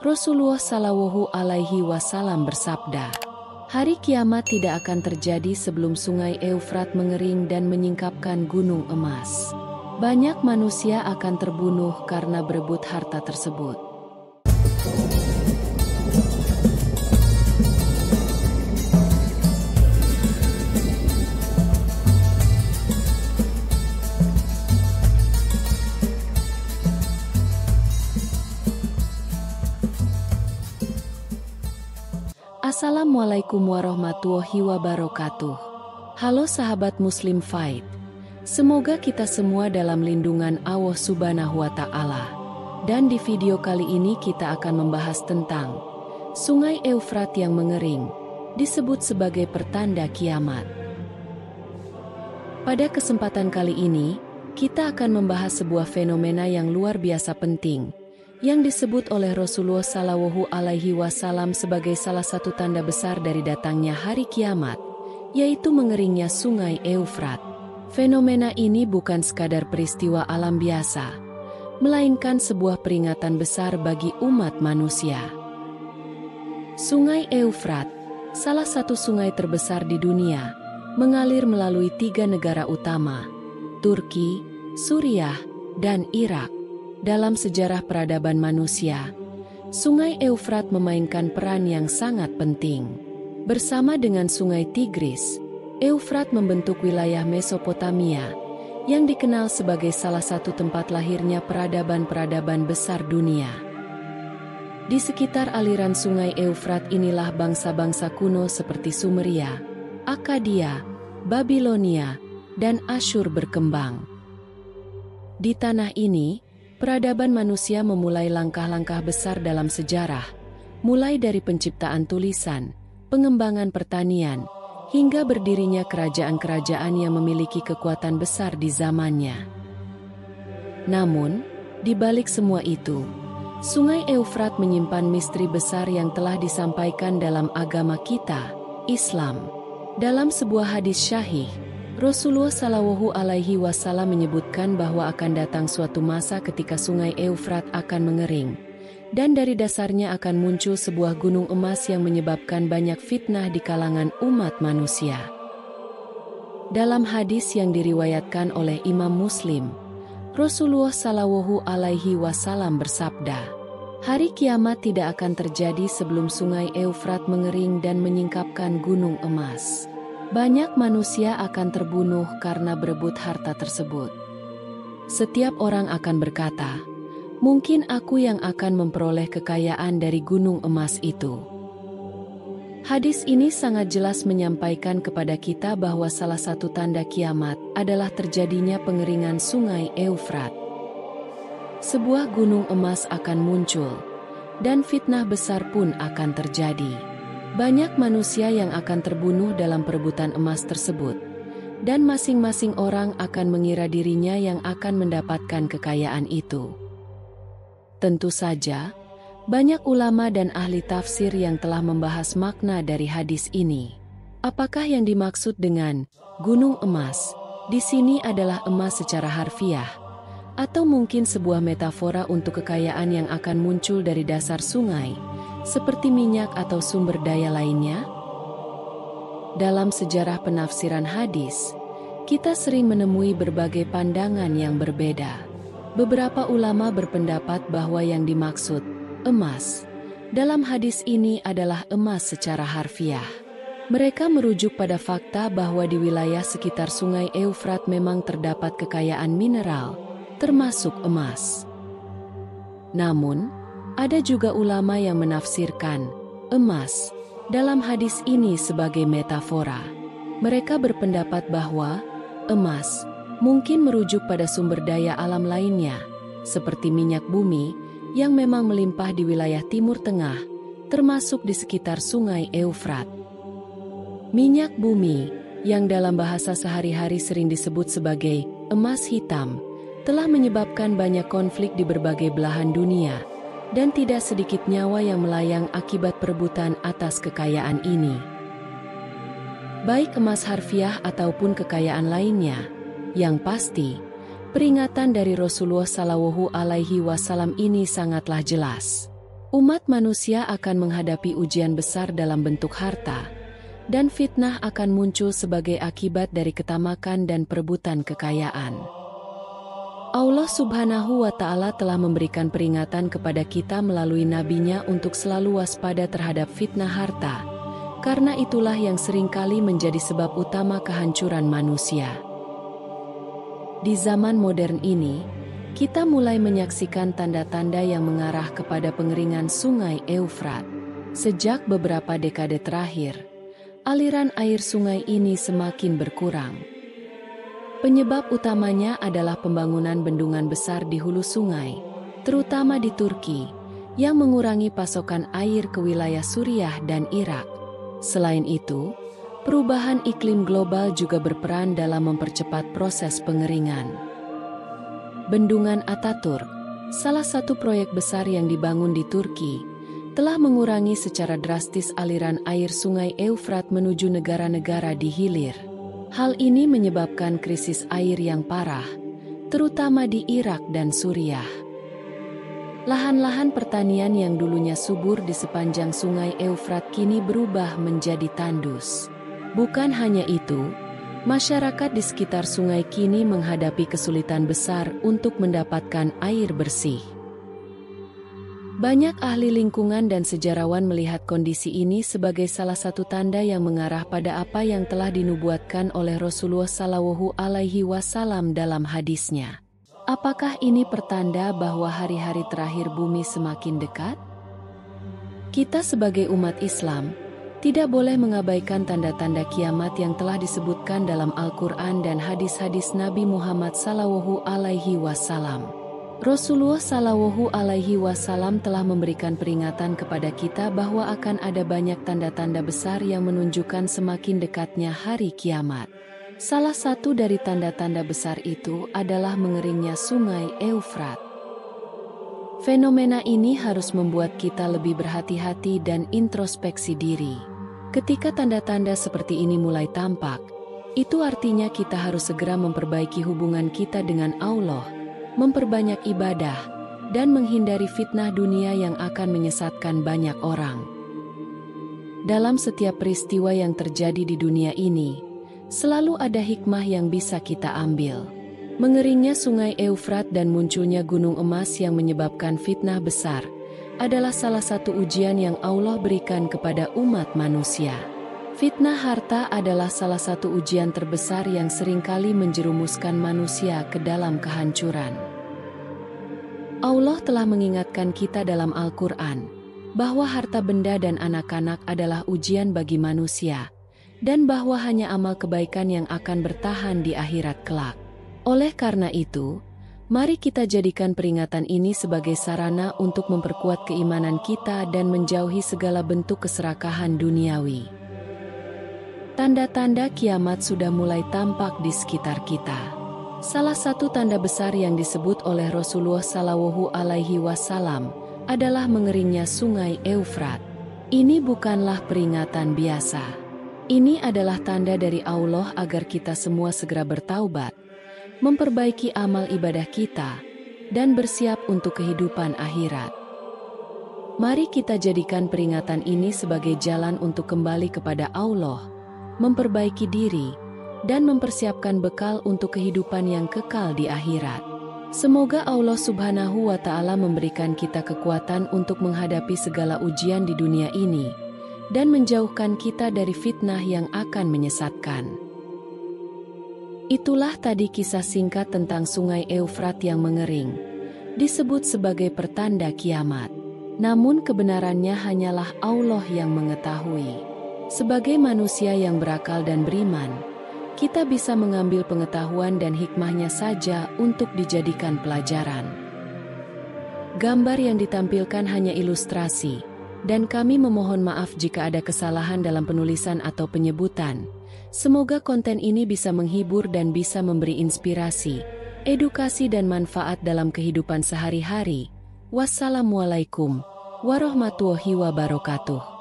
Rasulullah Shallallahu Alaihi Wasallam bersabda, hari kiamat tidak akan terjadi sebelum sungai Eufrat mengering dan menyingkapkan gunung emas. Banyak manusia akan terbunuh karena berebut harta tersebut. Assalamualaikum warahmatullahi wabarakatuh. Halo sahabat Muslim Fight. Semoga kita semua dalam lindungan Allah Subhanahu wa Ta'ala. Dan di video kali ini kita akan membahas tentang Sungai Eufrat yang mengering, disebut sebagai pertanda kiamat. Pada kesempatan kali ini, kita akan membahas sebuah fenomena yang luar biasa penting, yang disebut oleh Rasulullah Shallallahu Alaihi Wasallam sebagai salah satu tanda besar dari datangnya hari kiamat, yaitu mengeringnya sungai Eufrat. Fenomena ini bukan sekadar peristiwa alam biasa, melainkan sebuah peringatan besar bagi umat manusia. Sungai Eufrat, salah satu sungai terbesar di dunia, mengalir melalui 3 negara utama, Turki, Suriah, dan Irak. Dalam sejarah peradaban manusia, Sungai Eufrat memainkan peran yang sangat penting. Bersama dengan Sungai Tigris, Eufrat membentuk wilayah Mesopotamia, yang dikenal sebagai salah satu tempat lahirnya peradaban-peradaban besar dunia. Di sekitar aliran Sungai Eufrat inilah bangsa-bangsa kuno seperti Sumeria, Akkadia, Babilonia, dan Asyur berkembang. Di tanah ini, peradaban manusia memulai langkah-langkah besar dalam sejarah, mulai dari penciptaan tulisan, pengembangan pertanian, hingga berdirinya kerajaan-kerajaan yang memiliki kekuatan besar di zamannya. Namun, di balik semua itu, Sungai Eufrat menyimpan misteri besar yang telah disampaikan dalam agama kita, Islam. Dalam sebuah hadis syahih, Rasulullah Shallallahu Alaihi Wasallam menyebutkan bahwa akan datang suatu masa ketika sungai Eufrat akan mengering, dan dari dasarnya akan muncul sebuah gunung emas yang menyebabkan banyak fitnah di kalangan umat manusia. Dalam hadis yang diriwayatkan oleh Imam Muslim, Rasulullah Shallallahu Alaihi Wasallam bersabda, hari kiamat tidak akan terjadi sebelum sungai Eufrat mengering dan menyingkapkan gunung emas. Banyak manusia akan terbunuh karena berebut harta tersebut. Setiap orang akan berkata, mungkin aku yang akan memperoleh kekayaan dari gunung emas itu. Hadis ini sangat jelas menyampaikan kepada kita bahwa salah satu tanda kiamat adalah terjadinya pengeringan sungai Eufrat. Sebuah gunung emas akan muncul, dan fitnah besar pun akan terjadi. Banyak manusia yang akan terbunuh dalam perebutan emas tersebut, dan masing-masing orang akan mengira dirinya yang akan mendapatkan kekayaan itu. Tentu saja, banyak ulama dan ahli tafsir yang telah membahas makna dari hadis ini. Apakah yang dimaksud dengan gunung emas di sini adalah emas secara harfiah, atau mungkin sebuah metafora untuk kekayaan yang akan muncul dari dasar sungai, seperti minyak atau sumber daya lainnya? Dalam sejarah penafsiran hadis, kita sering menemui berbagai pandangan yang berbeda. Beberapa ulama berpendapat bahwa yang dimaksud emas dalam hadis ini adalah emas secara harfiah. Mereka merujuk pada fakta bahwa di wilayah sekitar sungai Eufrat memang terdapat kekayaan mineral, termasuk emas. Namun, ada juga ulama yang menafsirkan emas dalam hadis ini sebagai metafora. Mereka berpendapat bahwa emas mungkin merujuk pada sumber daya alam lainnya, seperti minyak bumi yang memang melimpah di wilayah Timur Tengah, termasuk di sekitar sungai Eufrat. Minyak bumi, yang dalam bahasa sehari-hari sering disebut sebagai emas hitam, telah menyebabkan banyak konflik di berbagai belahan dunia, dan tidak sedikit nyawa yang melayang akibat perebutan atas kekayaan ini. Baik emas harfiah ataupun kekayaan lainnya, yang pasti, peringatan dari Rasulullah Shallallahu Alaihi Wasallam ini sangatlah jelas. Umat manusia akan menghadapi ujian besar dalam bentuk harta, dan fitnah akan muncul sebagai akibat dari ketamakan dan perebutan kekayaan. Allah Subhanahu wa Ta'ala telah memberikan peringatan kepada kita melalui nabinya untuk selalu waspada terhadap fitnah harta, karena itulah yang seringkali menjadi sebab utama kehancuran manusia. Di zaman modern ini, kita mulai menyaksikan tanda-tanda yang mengarah kepada pengeringan Sungai Eufrat. Sejak beberapa dekade terakhir, aliran air sungai ini semakin berkurang. Penyebab utamanya adalah pembangunan bendungan besar di hulu sungai, terutama di Turki, yang mengurangi pasokan air ke wilayah Suriah dan Irak. Selain itu, perubahan iklim global juga berperan dalam mempercepat proses pengeringan. Bendungan Ataturk, salah satu proyek besar yang dibangun di Turki, telah mengurangi secara drastis aliran air sungai Eufrat menuju negara-negara di hilir. Hal ini menyebabkan krisis air yang parah, terutama di Irak dan Suriah. Lahan-lahan pertanian yang dulunya subur di sepanjang sungai Eufrat kini berubah menjadi tandus. Bukan hanya itu, masyarakat di sekitar sungai kini menghadapi kesulitan besar untuk mendapatkan air bersih. Banyak ahli lingkungan dan sejarawan melihat kondisi ini sebagai salah satu tanda yang mengarah pada apa yang telah dinubuatkan oleh Rasulullah Shallallahu Alaihi Wasallam dalam hadisnya. Apakah ini pertanda bahwa hari-hari terakhir bumi semakin dekat? Kita sebagai umat Islam tidak boleh mengabaikan tanda-tanda kiamat yang telah disebutkan dalam Al-Quran dan hadis-hadis Nabi Muhammad Sallallahu Alaihi Wasallam. Rasulullah Sallallahu Alaihi Wasallam telah memberikan peringatan kepada kita bahwa akan ada banyak tanda-tanda besar yang menunjukkan semakin dekatnya hari kiamat. Salah satu dari tanda-tanda besar itu adalah mengeringnya sungai Eufrat. Fenomena ini harus membuat kita lebih berhati-hati dan introspeksi diri. Ketika tanda-tanda seperti ini mulai tampak, itu artinya kita harus segera memperbaiki hubungan kita dengan Allah, memperbanyak ibadah, dan menghindari fitnah dunia yang akan menyesatkan banyak orang. Dalam setiap peristiwa yang terjadi di dunia ini, selalu ada hikmah yang bisa kita ambil. Mengeringnya sungai Eufrat dan munculnya gunung emas yang menyebabkan fitnah besar adalah salah satu ujian yang Allah berikan kepada umat manusia. Fitnah harta adalah salah satu ujian terbesar yang seringkali menjerumuskan manusia ke dalam kehancuran. Allah telah mengingatkan kita dalam Al-Quran bahwa harta benda dan anak-anak adalah ujian bagi manusia, dan bahwa hanya amal kebaikan yang akan bertahan di akhirat kelak. Oleh karena itu, mari kita jadikan peringatan ini sebagai sarana untuk memperkuat keimanan kita dan menjauhi segala bentuk keserakahan duniawi. Tanda-tanda kiamat sudah mulai tampak di sekitar kita. Salah satu tanda besar yang disebut oleh Rasulullah Shallallahu Alaihi Wasallam adalah mengeringnya sungai Eufrat. Ini bukanlah peringatan biasa. Ini adalah tanda dari Allah agar kita semua segera bertaubat, memperbaiki amal ibadah kita, dan bersiap untuk kehidupan akhirat. Mari kita jadikan peringatan ini sebagai jalan untuk kembali kepada Allah, memperbaiki diri, dan mempersiapkan bekal untuk kehidupan yang kekal di akhirat. Semoga Allah Subhanahu wa Ta'ala memberikan kita kekuatan untuk menghadapi segala ujian di dunia ini, dan menjauhkan kita dari fitnah yang akan menyesatkan. Itulah tadi kisah singkat tentang sungai Eufrat yang mengering, disebut sebagai pertanda kiamat. Namun kebenarannya hanyalah Allah yang mengetahui. Sebagai manusia yang berakal dan beriman, kita bisa mengambil pengetahuan dan hikmahnya saja untuk dijadikan pelajaran. Gambar yang ditampilkan hanya ilustrasi, dan kami memohon maaf jika ada kesalahan dalam penulisan atau penyebutan. Semoga konten ini bisa menghibur dan bisa memberi inspirasi, edukasi dan manfaat dalam kehidupan sehari-hari. Wassalamualaikum warahmatullahi wabarakatuh.